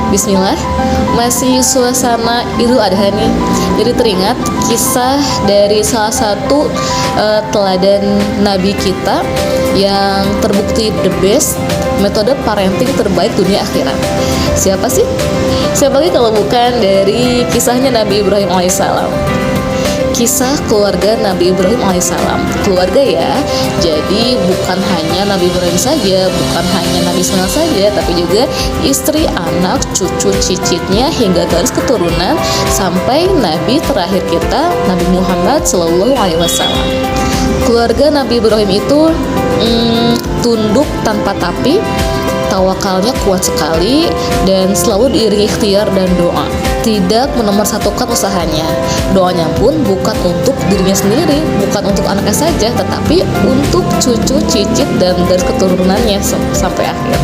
Bismillah, masih suasana Idul Adha nih. Jadi teringat kisah dari salah satu teladan Nabi kita yang terbukti the best, metode parenting terbaik dunia akhirat. Siapa sih? Siapa lagi kalau bukan dari kisahnya Nabi Ibrahim alaihissalam. Kisah keluarga Nabi Ibrahim alaihissalam. Keluarga ya, jadi bukan hanya Nabi Ibrahim saja, bukan hanya Nabi Ismail saja, tapi juga istri, anak, cucu, cicitnya hingga garis keturunan sampai Nabi terakhir kita, Nabi Muhammad Shallallahu Alaihi Wasallam. Keluarga Nabi Ibrahim itu tunduk tanpa tapi, tawakalnya kuat sekali, dan selalu diiringi ikhtiar dan doa. Tidak menomorsatukan usahanya. Doanya pun bukan untuk dirinya sendiri, bukan untuk anaknya saja, tetapi untuk cucu, cicit, dan garis keturunannya sampai akhir.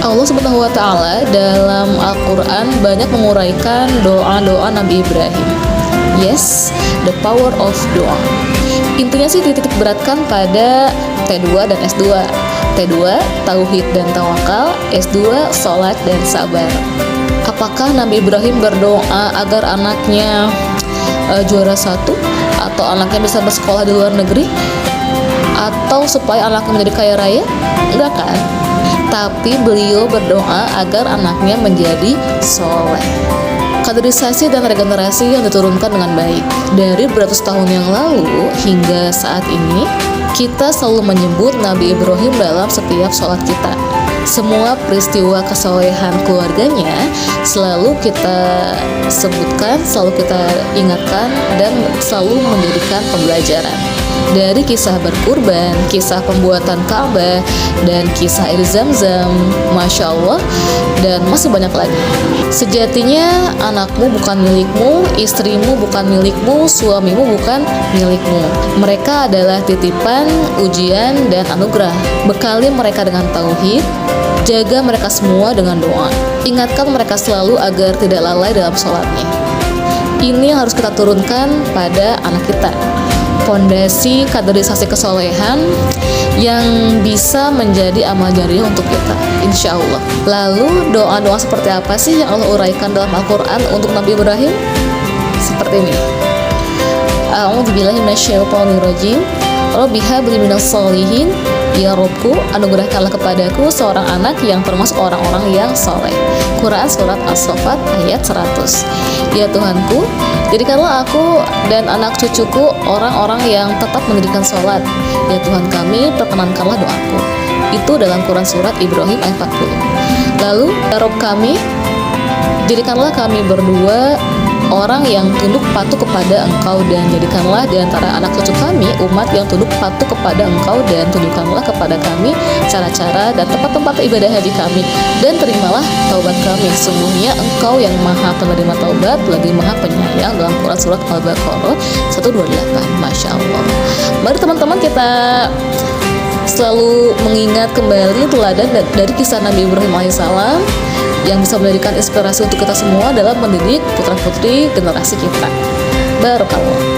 Allah Subhanahu wa Ta'ala dalam Al-Quran banyak menguraikan doa-doa Nabi Ibrahim. Yes, the power of doa. Intinya sih titik beratkan pada T2 dan S2. T2, tauhid dan tawakal. S2, sholat dan sabar. Apakah Nabi Ibrahim berdoa agar anaknya juara satu, atau anaknya bisa bersekolah di luar negeri, atau supaya anaknya menjadi kaya raya? Enggak kan? Tapi beliau berdoa agar anaknya menjadi soleh. Kaderisasi dan regenerasi yang diturunkan dengan baik dari beratus tahun yang lalu hingga saat ini, kita selalu menyebut Nabi Ibrahim dalam setiap sholat kita. Semua peristiwa kesolehan keluarganya selalu kita sebutkan, selalu kita ingatkan, dan selalu menjadikan pembelajaran. Dari kisah berkurban, kisah pembuatan Ka'bah, dan kisah air Zam-Zam, Masya Allah, dan masih banyak lagi. Sejatinya anakmu bukan milikmu, istrimu bukan milikmu, suamimu bukan milikmu. Mereka adalah titipan, ujian, dan anugerah. Bekali mereka dengan tauhid, jaga mereka semua dengan doa. Ingatkan mereka selalu agar tidak lalai dalam sholatnya. Ini yang harus kita turunkan pada anak kita. Fondasi kaderisasi kesolehan yang bisa menjadi amal jariah untuk kita, insya Allah. Lalu doa-doa seperti apa sih yang Allah uraikan dalam Al-Quran untuk Nabi Ibrahim? Seperti ini. A'udzubillahi minasyaitonirrajim. Rabbi habli minas sholihin. Ya Robku, anugerahkanlah kepadaku seorang anak yang termasuk orang-orang yang soleh. Quran Surat As-Saffat ayat 100. Ya Tuhanku, jadikanlah aku dan anak cucuku orang-orang yang tetap mendirikan sholat. Ya Tuhan kami, perkenankanlah doaku. Itu dalam Quran Surat Ibrahim ayat 40. Lalu, ya Rob kami, jadikanlah kami berdua orang yang tunduk patuh kepada Engkau, dan jadikanlah di antara anak cucu kami umat yang tunduk patuh kepada Engkau, dan tunjukkanlah kepada kami cara-cara dan tempat-tempat ibadah haji kami, dan terimalah taubat kami. Sesungguhnya Engkau yang maha penerima taubat, lagi maha penyayang, dalam Quran Surat Al-Baqarah 128. Masya Allah. Mari teman-teman kita selalu mengingat kembali teladan dari kisah Nabi Ibrahim alaihissalam yang bisa menjadikan inspirasi untuk kita semua dalam mendidik putra-putri generasi kita. Barakallah.